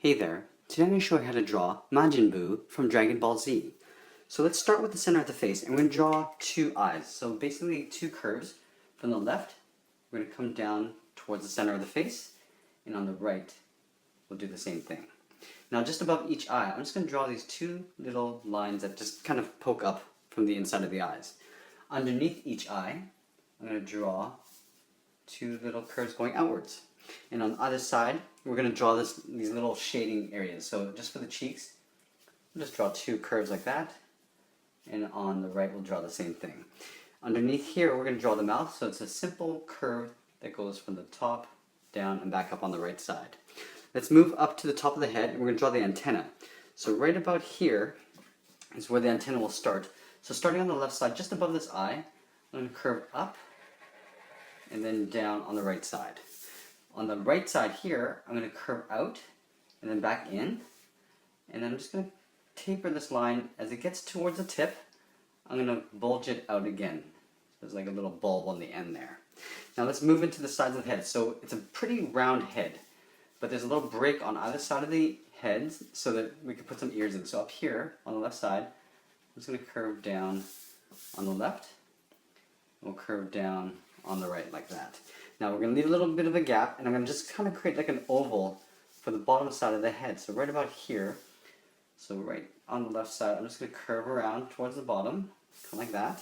Hey there, today I'm going to show you how to draw Majin Buu from Dragon Ball Z. So let's start with the center of the face, and we're going to draw two eyes. So basically two curves. From the left, we're going to come down towards the center of the face, and on the right, we'll do the same thing. Now just above each eye, I'm just going to draw these two little lines that just kind of poke up from the inside of the eyes. Underneath each eye, I'm going to draw two little curves going outwards. And on the other side, we're going to draw these little shading areas. So just for the cheeks, we'll just draw two curves like that. And on the right, we'll draw the same thing. Underneath here, we're going to draw the mouth. So it's a simple curve that goes from the top, down, and back up on the right side. Let's move up to the top of the head, and we're going to draw the antenna. So right about here is where the antenna will start. So starting on the left side, just above this eye, I'm going to curve up and then down on the right side. On the right side here, I'm going to curve out and then back in. And then I'm just going to taper this line. As it gets towards the tip, I'm going to bulge it out again. There's like a little bulb on the end there. Now let's move into the sides of the head. So it's a pretty round head, but there's a little break on either side of the head so that we can put some ears in. So up here on the left side, I'm just going to curve down on the left. We'll curve down on the right like that. Now we're going to leave a little bit of a gap, and I'm going to just kind of create like an oval for the bottom side of the head. So right about here, so right on the left side, I'm just going to curve around towards the bottom, kind of like that.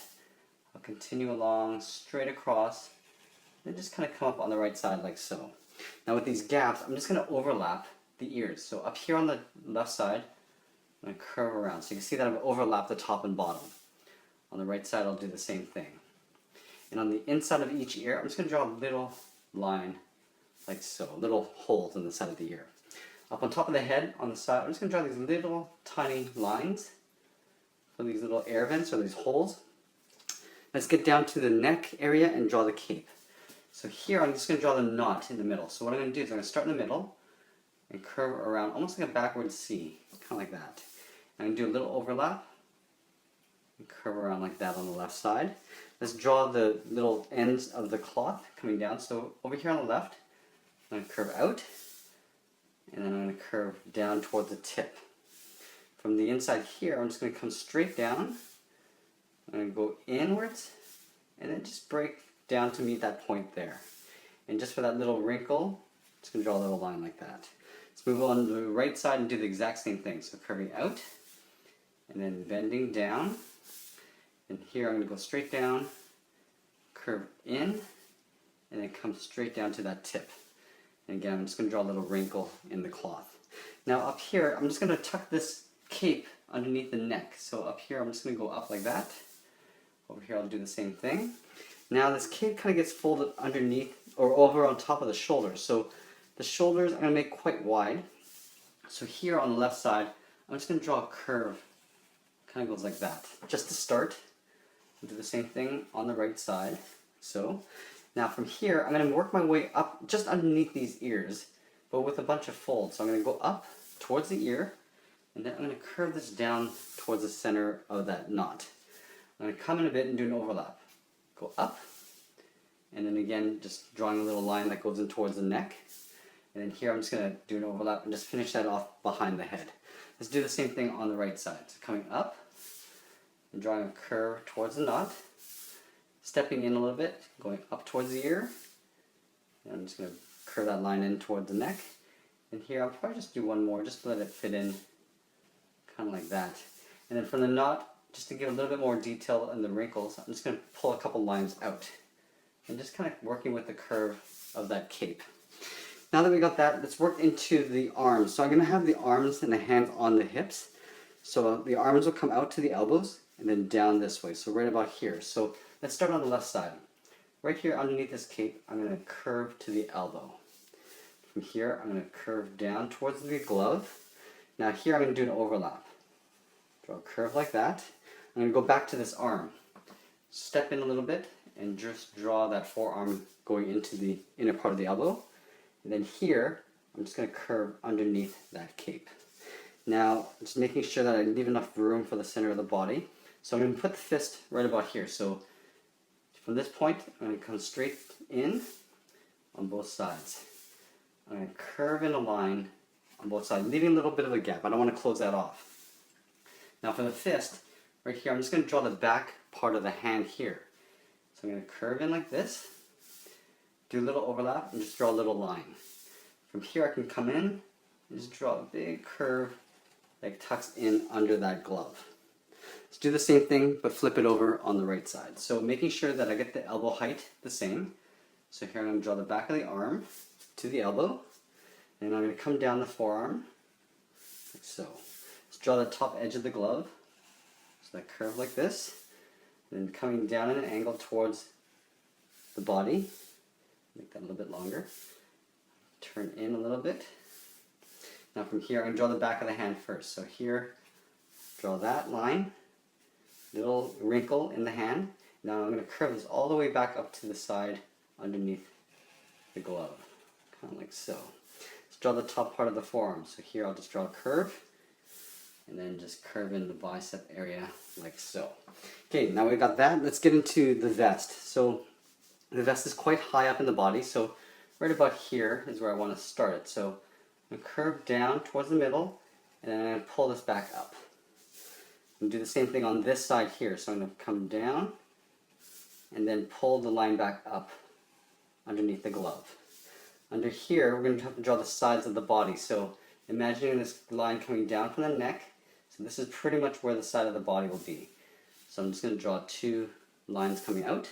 I'll continue along straight across, and just kind of come up on the right side like so. Now with these gaps, I'm just going to overlap the ears. So up here on the left side, I'm going to curve around. So you can see that I've overlapped the top and bottom. On the right side, I'll do the same thing. And on the inside of each ear, I'm just going to draw a little line like so, little holes in the side of the ear. Up on top of the head, on the side, I'm just going to draw these little tiny lines for these little air vents or these holes. Let's get down to the neck area and draw the cape. So here, I'm just going to draw the knot in the middle. So what I'm going to do is I'm going to start in the middle and curve around almost like a backward C, kind of like that. I'm going to do a little overlap and curve around like that on the left side. Let's draw the little ends of the cloth coming down. So over here on the left, I'm going to curve out, and then I'm going to curve down toward the tip. From the inside here, I'm just going to come straight down. I'm going to go inwards, and then just break down to meet that point there. And just for that little wrinkle, I'm just going to draw a little line like that. Let's move on to the right side and do the exact same thing. So curving out, and then bending down. And here I'm going to go straight down, curve in, and then come straight down to that tip. And again, I'm just going to draw a little wrinkle in the cloth. Now up here, I'm just going to tuck this cape underneath the neck. So up here, I'm just going to go up like that. Over here, I'll do the same thing. Now this cape kind of gets folded underneath or over on top of the shoulders. So the shoulders I'm going to make quite wide. So here on the left side, I'm just going to draw a curve. Kind of goes like that. Just to start. Do the same thing on the right side. So now from here, I'm going to work my way up just underneath these ears, but with a bunch of folds. So I'm going to go up towards the ear, and then I'm going to curve this down towards the center of that knot. I'm going to come in a bit and do an overlap. Go up, and then again, just drawing a little line that goes in towards the neck. And then here I'm just going to do an overlap and just finish that off behind the head. Let's do the same thing on the right side. So coming up, and drawing a curve towards the knot, stepping in a little bit, going up towards the ear, and I'm just going to curve that line in towards the neck. And here I'll probably just do one more, just to let it fit in, kind of like that. And then from the knot, just to give a little bit more detail in the wrinkles, I'm just going to pull a couple lines out, and just kind of working with the curve of that cape. Now that we got that, let's work into the arms. So I'm going to have the arms and the hands on the hips. So the arms will come out to the elbows, and then down this way, so right about here. So let's start on the left side. Right here underneath this cape, I'm going to curve to the elbow. From here, I'm going to curve down towards the glove. Now here I'm going to do an overlap. Draw a curve like that. I'm going to go back to this arm. Step in a little bit, and just draw that forearm going into the inner part of the elbow. And then here, I'm just going to curve underneath that cape. Now, just making sure that I leave enough room for the center of the body. So I'm going to put the fist right about here. So from this point, I'm going to come straight in on both sides. I'm going to curve in a line on both sides, leaving a little bit of a gap. I don't want to close that off. Now for the fist, right here, I'm just going to draw the back part of the hand here. So I'm going to curve in like this, do a little overlap, and just draw a little line. From here I can come in and just draw a big curve that tucks in under that glove. Let's do the same thing, but flip it over on the right side. So making sure that I get the elbow height the same. So here I'm going to draw the back of the arm to the elbow, and I'm going to come down the forearm, like so. Let's draw the top edge of the glove, so that curve like this, and then coming down at an angle towards the body. Make that a little bit longer. Turn in a little bit. Now from here, I'm going to draw the back of the hand first. So here, draw that line, little wrinkle in the hand. Now I'm going to curve this all the way back up to the side underneath the glove, kind of like so. Let's draw the top part of the forearm. So here I'll just draw a curve, and then just curve in the bicep area like so. Okay, now we got that. Let's get into the vest. So the vest is quite high up in the body, so right about here is where I want to start it. So I'm going to curve down towards the middle, and then I'm going to pull this back up. I'm going to do the same thing on this side here. So I'm going to come down, and then pull the line back up underneath the glove. Under here, we're going to have to draw the sides of the body. So imagining this line coming down from the neck. So this is pretty much where the side of the body will be. So I'm just going to draw two lines coming out.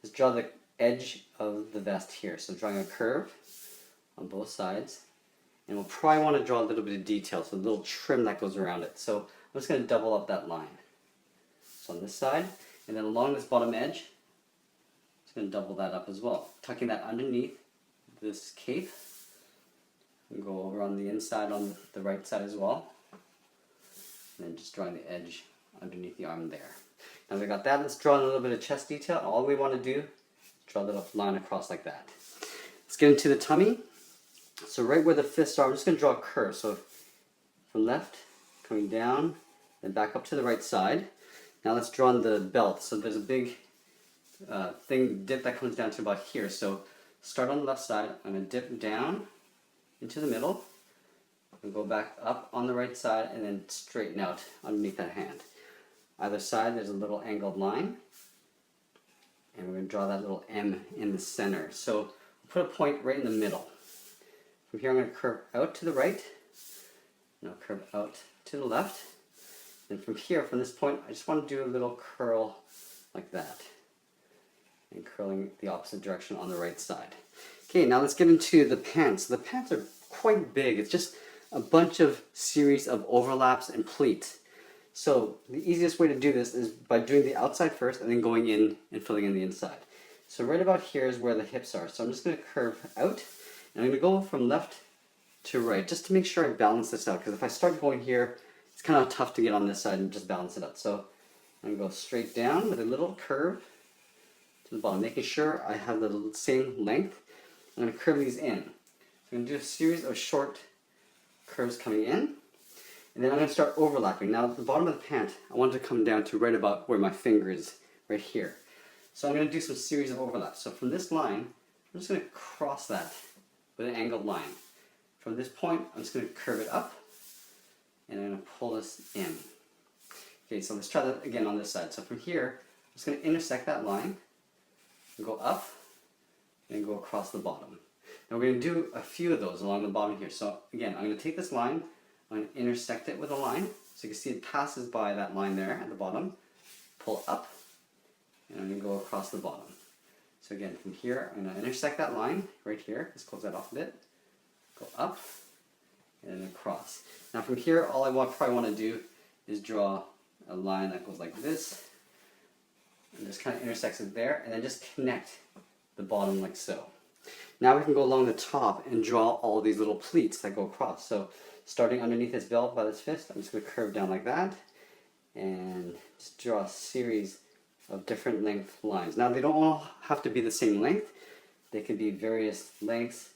Just draw the edge of the vest here. So drawing a curve on both sides. And we'll probably want to draw a little bit of detail, so a little trim that goes around it. So I'm just going to double up that line. So on this side, and then along this bottom edge, going to double that up as well, tucking that underneath this cape, and go over on the inside on the right side as well, and then just drawing the edge underneath the arm there. Now we got that, let's draw a little bit of chest detail. All we want to do is draw a little line across like that. Let's get into the tummy. So right where the fists are, I'm just going to draw a curve. So from left, coming down, then back up to the right side. Now let's draw on the belt. So there's a big dip that comes down to about here. So start on the left side, I'm going to dip down into the middle, and go back up on the right side, and then straighten out underneath that hand. Either side there's a little angled line, and we're going to draw that little M in the center. So we'll put a point right in the middle. From here I'm going to curve out to the right, and I'll curve out to the left, and from here, from this point, I just want to do a little curl like that, and curling the opposite direction on the right side. Okay, now let's get into the pants. The pants are quite big. It's just a bunch of series of overlaps and pleats. So the easiest way to do this is by doing the outside first and then going in and filling in the inside. So right about here is where the hips are. So I'm just going to curve out, and I'm going to go from left to right just to make sure I balance this out, because if I start going here, it's kind of tough to get on this side and just balance it out. So I'm going to go straight down with a little curve to the bottom, making sure I have the same length. I'm going to curve these in. So I'm going to do a series of short curves coming in, and then I'm going to start overlapping. Now at the bottom of the pant, I want it to come down to right about where my finger is, right here. So I'm going to do some series of overlaps. So from this line, I'm just going to cross that with an angled line. From this point, I'm just going to curve it up, and I'm going to pull this in. Okay, so let's try that again on this side. So from here, I'm just going to intersect that line, and go up, and go across the bottom. Now we're going to do a few of those along the bottom here. So again, I'm going to take this line, I'm going to intersect it with a line, so you can see it passes by that line there at the bottom, pull up, and I'm going to go across the bottom. So again, from here, I'm going to intersect that line right here. Let's close that off a bit. Go up, and then across. Now from here, all I probably want to do is draw a line that goes like this, and just kind of intersects it there, and then just connect the bottom like so. Now we can go along the top and draw all these little pleats that go across. So starting underneath this belt by this fist, I'm just going to curve down like that, and just draw a series of different length lines. Now they don't all have to be the same length. They can be various lengths,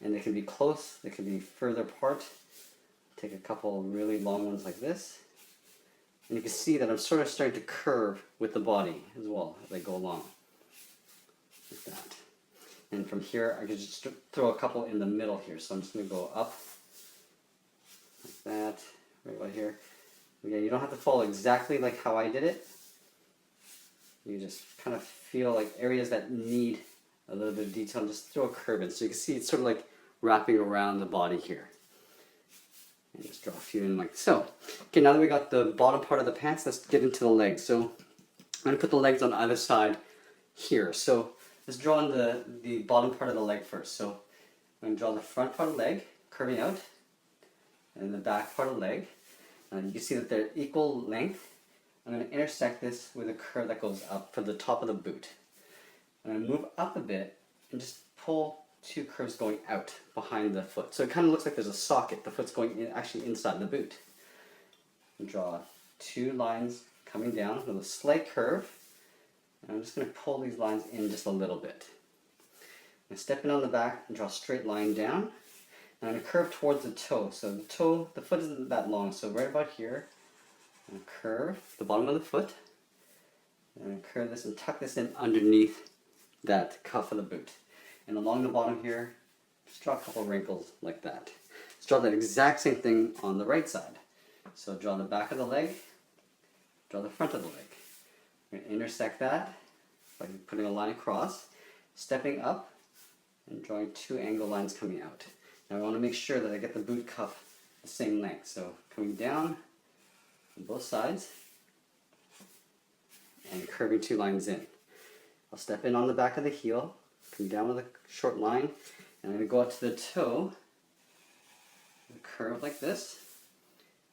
and they can be close, they can be further apart. Take a couple really long ones like this. And you can see that I'm sort of starting to curve with the body as well as I go along. Like that. And from here, I could just throw a couple in the middle here. So I'm just going to go up that, right about here. Again, you don't have to follow exactly like how I did it. You just kind of feel like areas that need a little bit of detail and just throw a curve in. So you can see it's sort of like wrapping around the body here. And just draw a few in like so. Okay, now that we got the bottom part of the pants, let's get into the legs. So I'm going to put the legs on either side here. So let's draw on the bottom part of the leg first. So I'm going to draw the front part of the leg, curving out, and the back part of the leg. And you can see that they're equal length. I'm going to intersect this with a curve that goes up for the top of the boot. I'm going to move up a bit and just pull two curves going out behind the foot. So it kind of looks like there's a socket. The foot's going in, actually inside the boot. And draw two lines coming down with a slight curve. And I'm just going to pull these lines in just a little bit. I'm going to step in on the back and draw a straight line down. And I'm going to curve towards the toe. So the foot isn't that long. So right about here, I'm going to curve the bottom of the foot. And I'm going to curve this and tuck this in underneath that cuff of the boot. And along the bottom here, just draw a couple wrinkles like that. Let's draw that exact same thing on the right side. So draw the back of the leg, draw the front of the leg. I'm going to intersect that by putting a line across, stepping up, and drawing two angle lines coming out. Now I want to make sure that I get the boot cuff the same length. So coming down on both sides, and curving two lines in. I'll step in on the back of the heel, come down with a short line, and I'm going to go out to the toe, curve like this,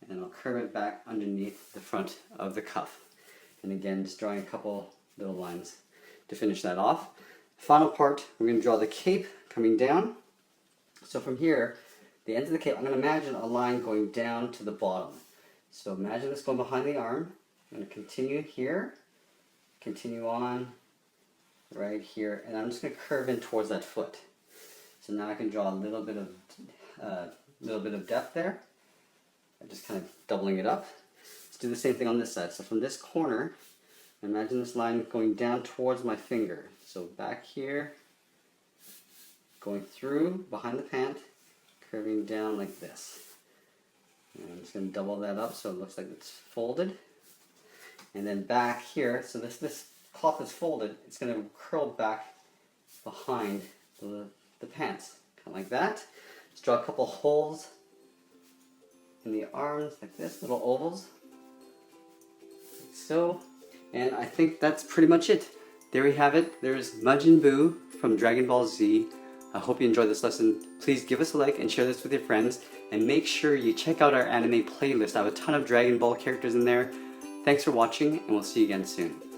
and I'll curve it back underneath the front of the cuff. And again, just drawing a couple little lines to finish that off. Final part, we're going to draw the cape coming down. So from here, the ends of the cape, I'm going to imagine a line going down to the bottom. So imagine this going behind the arm. I'm going to continue here, continue on, right here, and I'm just going to curve in towards that foot. So now I can draw a little bit of depth there. I'm just kind of doubling it up. Let's do the same thing on this side. So from this corner, imagine this line going down towards my finger. So back here, going through behind the pant, curving down like this. And I'm just going to double that up so it looks like it's folded. And then back here, so this cloth is folded, it's going to curl back behind the pants, kind of like that. Let's draw a couple holes in the arms, like this, little ovals, like so. And I think that's pretty much it. There we have it. There's Majin Buu from Dragon Ball Z. I hope you enjoyed this lesson. Please give us a like and share this with your friends. And make sure you check out our anime playlist. I have a ton of Dragon Ball characters in there. Thanks for watching, and we'll see you again soon.